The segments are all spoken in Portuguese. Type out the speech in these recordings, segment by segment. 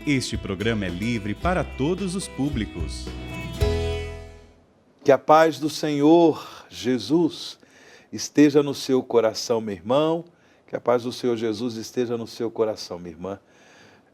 Este programa é livre para todos os públicos. Que a paz do Senhor Jesus esteja no seu coração, meu irmão. Que a paz do Senhor Jesus esteja no seu coração, minha irmã.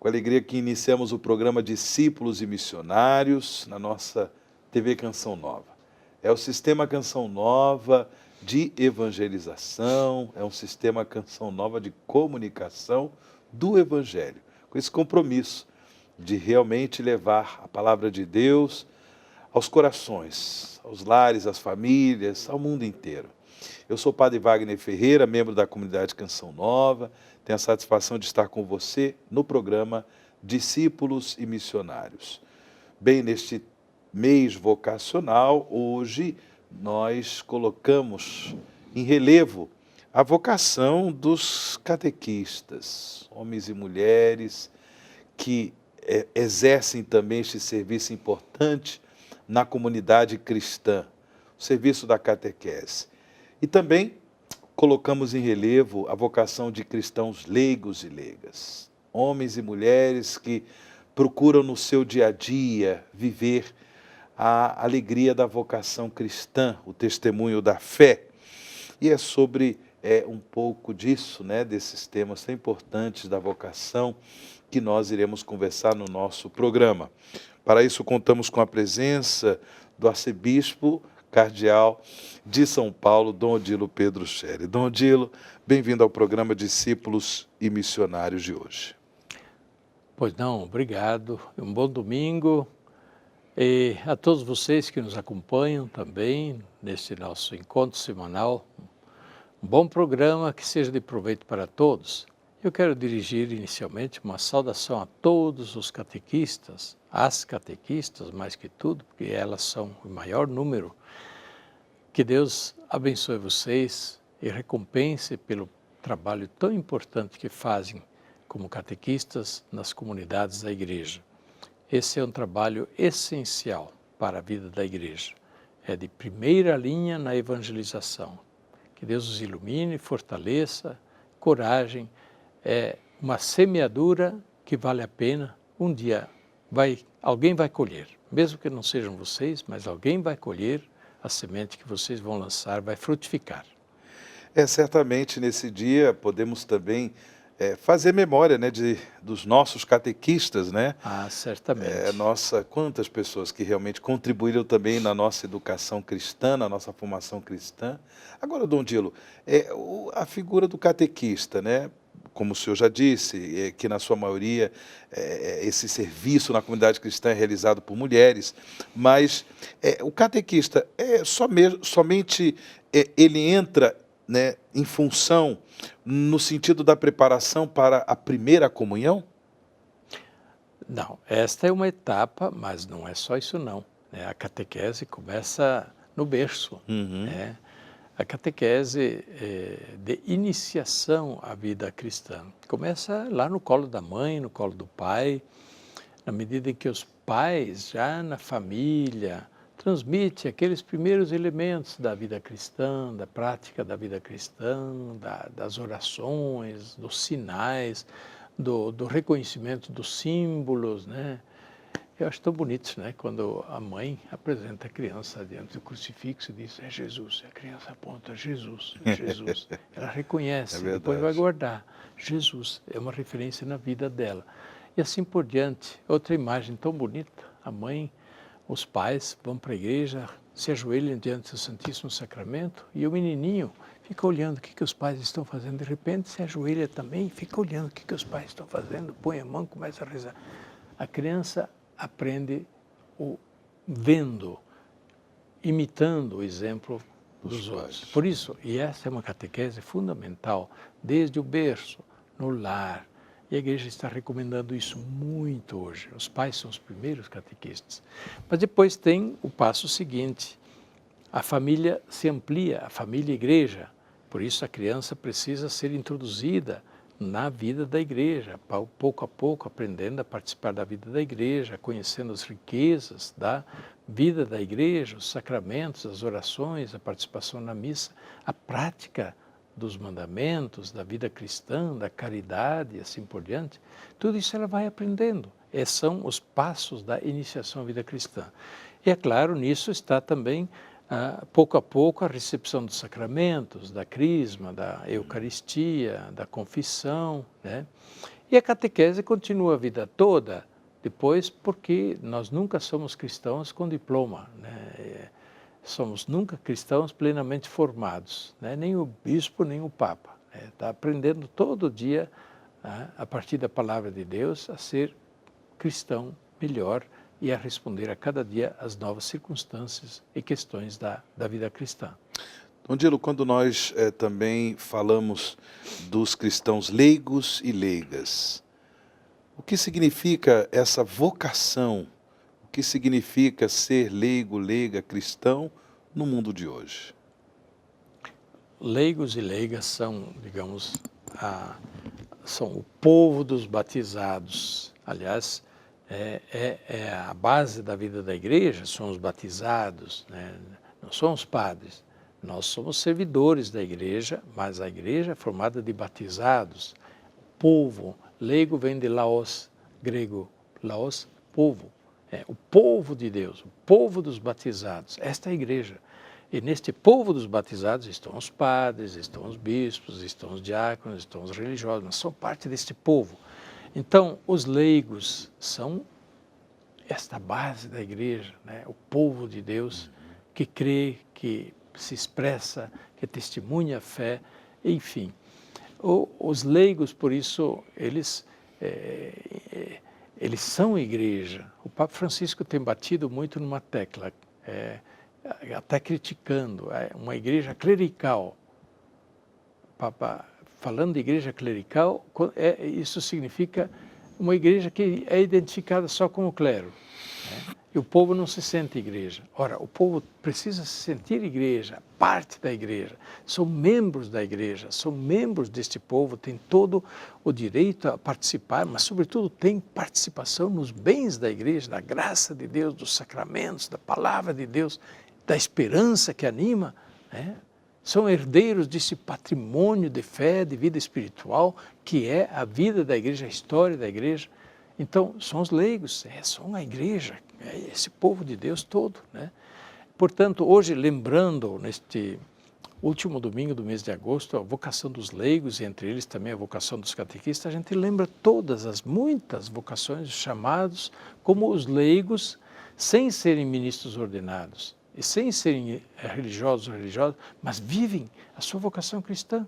Com alegria que iniciamos o programa Discípulos e Missionários na nossa TV Canção Nova. É o sistema Canção Nova de evangelização, é um sistema Canção Nova de comunicação do Evangelho, com esse compromisso de realmente levar a palavra de Deus aos corações, aos lares, às famílias, ao mundo inteiro. Eu sou o Padre Wagner Ferreira, membro da comunidade Canção Nova, tenho a satisfação de estar com você no programa Discípulos e Missionários. Bem, neste mês vocacional, hoje nós colocamos em relevo a vocação dos catequistas, homens e mulheres que exercem também este serviço importante na comunidade cristã, o serviço da catequese. E também colocamos em relevo a vocação de cristãos leigos e leigas, homens e mulheres que procuram no seu dia a dia viver a alegria da vocação cristã, o testemunho da fé. E é sobre um pouco disso, desses temas tão importantes da vocação, que nós iremos conversar no nosso programa. Para isso, contamos com a presença do arcebispo cardeal de São Paulo, Dom Odilo Pedro Scherer. Dom Odilo, bem-vindo ao programa Discípulos e Missionários de hoje. Pois não, obrigado. Um bom domingo. E a todos vocês que nos acompanham também neste nosso encontro semanal. Um bom programa que seja de proveito para todos. Eu quero dirigir inicialmente uma saudação a todos os catequistas, as catequistas mais que tudo, porque elas são o maior número. Que Deus abençoe vocês e recompense pelo trabalho tão importante que fazem como catequistas nas comunidades da igreja. Esse é um trabalho essencial para a vida da igreja. É de primeira linha na evangelização. Que Deus os ilumine, fortaleça, coragem. É uma semeadura que vale a pena. Um dia alguém vai colher, mesmo que não sejam vocês, mas alguém vai colher a semente que vocês vão lançar, vai frutificar. Certamente nesse dia podemos também fazer memória dos nossos catequistas, Ah, certamente. Quantas pessoas que realmente contribuíram também na nossa educação cristã, na nossa formação cristã. Agora, Dom Dilo, a figura do catequista, como o senhor já disse, que na sua maioria esse serviço na comunidade cristã é realizado por mulheres, mas o catequista somente ele entra em função no sentido da preparação para a primeira comunhão? Não, esta é uma etapa, mas não é só isso não. A catequese começa no berço. A catequese de iniciação à vida cristã começa lá no colo da mãe, no colo do pai, na medida em que os pais, já na família, transmitem aqueles primeiros elementos da vida cristã, da prática da vida cristã, das orações, dos sinais, do reconhecimento dos símbolos, Eu acho tão bonito, quando a mãe apresenta a criança diante do crucifixo e diz, é Jesus, a criança aponta, Jesus, é Jesus. Ela reconhece, depois vai guardar. Jesus é uma referência na vida dela. E assim por diante, outra imagem tão bonita, a mãe, os pais vão para a igreja, se ajoelham diante do Santíssimo Sacramento e o menininho fica olhando o que os pais estão fazendo. De repente se ajoelha também, fica olhando o que os pais estão fazendo, põe a mão, começa a rezar. A criança aprende vendo, imitando o exemplo dos outros. Por isso, e essa é uma catequese fundamental, desde o berço, no lar. E a igreja está recomendando isso muito hoje. Os pais são os primeiros catequistas. Mas depois tem o passo seguinte. A família se amplia, a família e a igreja. Por isso a criança precisa ser introduzida na vida da igreja, pouco a pouco aprendendo a participar da vida da igreja, conhecendo as riquezas da vida da igreja, os sacramentos, as orações, a participação na missa, a prática dos mandamentos, da vida cristã, da caridade e assim por diante. Tudo isso ela vai aprendendo. São os passos da iniciação à vida cristã. E é claro, nisso está também, pouco a pouco, a recepção dos sacramentos, da crisma, da eucaristia, da confissão, né? E a catequese continua a vida toda, depois, porque nós nunca somos cristãos com diploma, né? Somos nunca cristãos plenamente formados, né? Nem o bispo, nem o papa. Está aprendendo todo dia, a partir da palavra de Deus, a ser cristão melhor e a responder a cada dia às novas circunstâncias e questões da vida cristã. Dom Dilo, quando nós também falamos dos cristãos leigos e leigas, o que significa essa vocação? O que significa ser leigo, leiga, cristão no mundo de hoje? Leigos e leigas são, digamos, são o povo dos batizados. Aliás, é a base da vida da igreja, são os batizados, né? Não são os padres. Nós somos servidores da igreja, mas a igreja é formada de batizados. Povo, leigo vem de laos, grego, laos, povo. O povo de Deus, o povo dos batizados. Esta é a igreja. E neste povo dos batizados estão os padres, estão os bispos, estão os diáconos, estão os religiosos, mas são parte deste povo. Então, os leigos são esta base da igreja, né? O povo de Deus que crê, que se expressa, que testemunha a fé, enfim. Os leigos, por isso, eles são igreja. O Papa Francisco tem batido muito numa tecla, até criticando, uma igreja clerical. O Papa, falando de igreja clerical, isso significa uma igreja que é identificada só com o clero, né? E o povo não se sente igreja. Ora, o povo precisa se sentir igreja, parte da igreja, são membros da igreja, são membros deste povo, têm todo o direito a participar, mas sobretudo tem participação nos bens da igreja, da graça de Deus, dos sacramentos, da palavra de Deus, da esperança que anima, né? São herdeiros desse patrimônio de fé, de vida espiritual, que é a vida da igreja, a história da igreja. Então, são os leigos, são a igreja, esse povo de Deus todo, né? Portanto, hoje, lembrando, neste último domingo do mês de agosto, a vocação dos leigos, e entre eles também a vocação dos catequistas, a gente lembra todas as muitas vocações, chamados como os leigos, sem serem ministros ordenados e sem serem religiosos, mas vivem a sua vocação cristã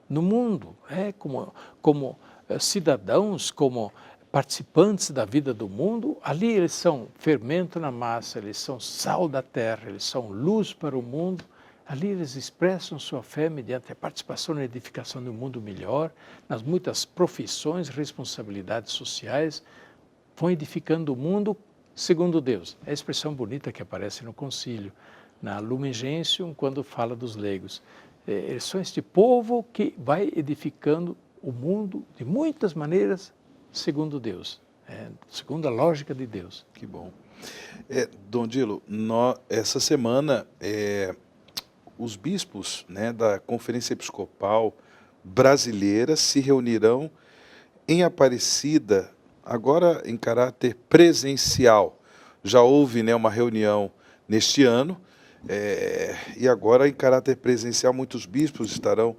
no mundo, como cidadãos, como participantes da vida do mundo. Ali eles são fermento na massa, eles são sal da terra, eles são luz para o mundo. Ali eles expressam sua fé mediante a participação na edificação de um mundo melhor, nas muitas profissões, responsabilidades sociais, vão edificando o mundo segundo Deus. É a expressão bonita que aparece no concílio, na Lumen Gentium, quando fala dos leigos. Eles são este povo que vai edificando o mundo de muitas maneiras segundo Deus, segundo a lógica de Deus. Que bom. Dom Dilo, essa semana os bispos, né, da Conferência Episcopal Brasileira se reunirão em Aparecida, agora em caráter presencial. Já houve, né, uma reunião neste ano, e agora em caráter presencial muitos bispos estarão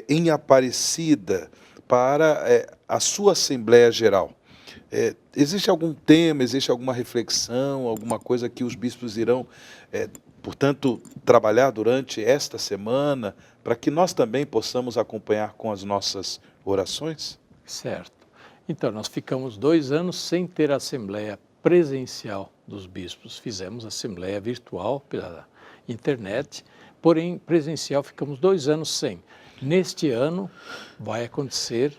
em Aparecida para a sua Assembleia Geral. Existe algum tema, existe alguma reflexão, alguma coisa que os bispos irão, portanto, trabalhar durante esta semana, para que nós também possamos acompanhar com as nossas orações? Certo. Então, nós ficamos 2 anos sem ter a Assembleia presencial dos bispos. Fizemos Assembleia virtual pela internet, porém, presencial ficamos 2 anos sem. Neste ano vai acontecer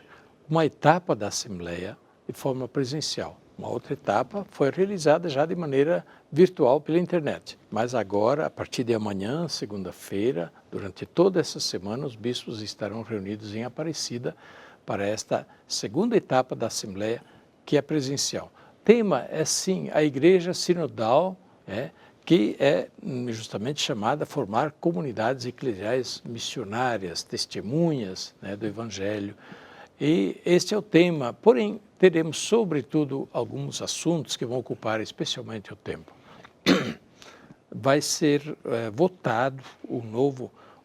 uma etapa da Assembleia de forma presencial. Uma outra etapa foi realizada já de maneira virtual pela internet. Mas agora, a partir de amanhã, segunda-feira, durante toda essa semana, os bispos estarão reunidos em Aparecida para esta segunda etapa da Assembleia, que é presencial. O tema é, sim, a Igreja Sinodal, que é justamente chamada a formar comunidades eclesiais missionárias, testemunhas, do Evangelho. E este é o tema, porém teremos sobretudo alguns assuntos que vão ocupar especialmente o tempo. Vai ser votado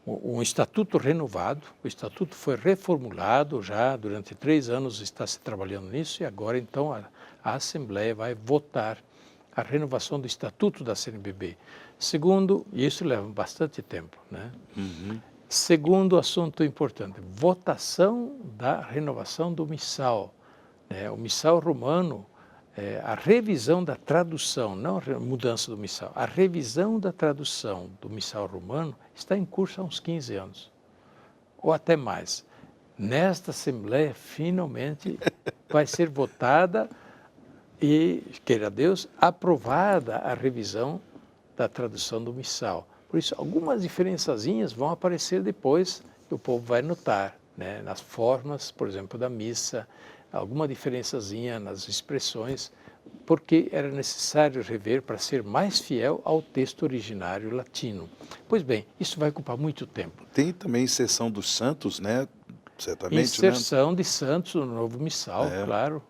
um estatuto renovado. O estatuto foi reformulado já durante 3 anos, está se trabalhando nisso, e agora então a Assembleia vai votar a renovação do estatuto da CNBB. Segundo, e isso leva bastante tempo, né? Segundo assunto importante, votação da renovação do missal. O missal romano, a revisão da tradução, não a mudança do missal, a revisão da tradução do missal romano está em curso há uns 15 anos, ou até mais. Nesta Assembleia, finalmente, vai ser votada e, queira Deus, aprovada a revisão da tradução do missal. Por isso, algumas diferençazinhas vão aparecer depois que o povo vai notar, né? Nas formas, por exemplo, da missa, alguma diferençazinha nas expressões, porque era necessário rever para ser mais fiel ao texto originário latino. Pois bem, isso vai ocupar muito tempo. Tem também inserção dos santos, né? Certamente, inserção de santos no novo missal, claro,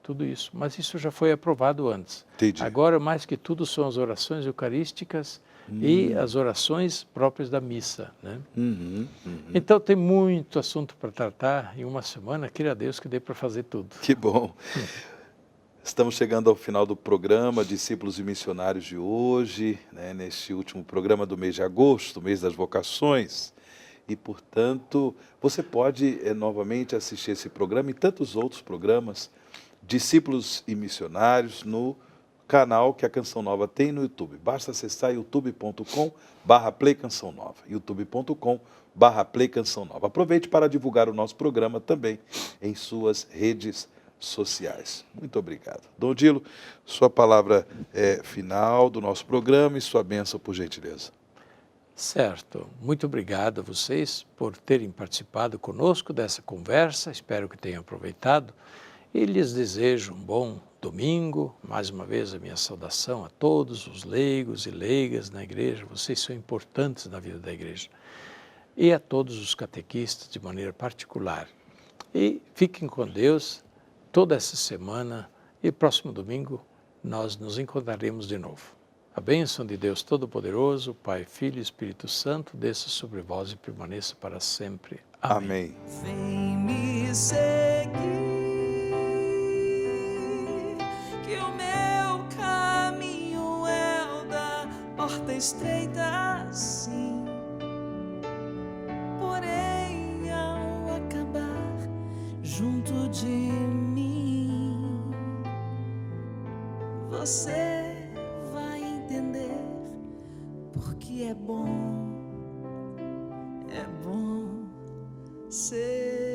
tudo isso. Mas isso já foi aprovado antes. Entendi. Agora, mais que tudo, são as orações eucarísticas e as orações próprias da missa, né? Então, tem muito assunto para tratar em uma semana. Queira Deus que dê para fazer tudo. Que bom. Estamos chegando ao final do programa Discípulos e Missionários de hoje, né? Neste último programa do mês de agosto, mês das vocações. E, portanto, você pode novamente assistir esse programa e tantos outros programas, Discípulos e Missionários, no canal que a Canção Nova tem no YouTube. Basta acessar youtube.com/Play Canção Nova, youtube.com/Play Canção Nova. Aproveite para divulgar o nosso programa também em suas redes sociais. Muito obrigado. Dom Odilo, sua palavra final do nosso programa e sua bênção, por gentileza. Certo. Muito obrigado a vocês por terem participado conosco dessa conversa. Espero que tenham aproveitado. E lhes desejo um bom domingo. Mais uma vez a minha saudação a todos os leigos e leigas na igreja. Vocês são importantes na vida da igreja. E a todos os catequistas de maneira particular. E fiquem com Deus toda essa semana e próximo domingo nós nos encontraremos de novo. A bênção de Deus Todo-Poderoso, Pai, Filho e Espírito Santo, desça sobre vós e permaneça para sempre. Amém. Vem me seguir, que o meu caminho é o da porta estreita, sim. Porém, ao acabar junto de mim, você porque é bom ser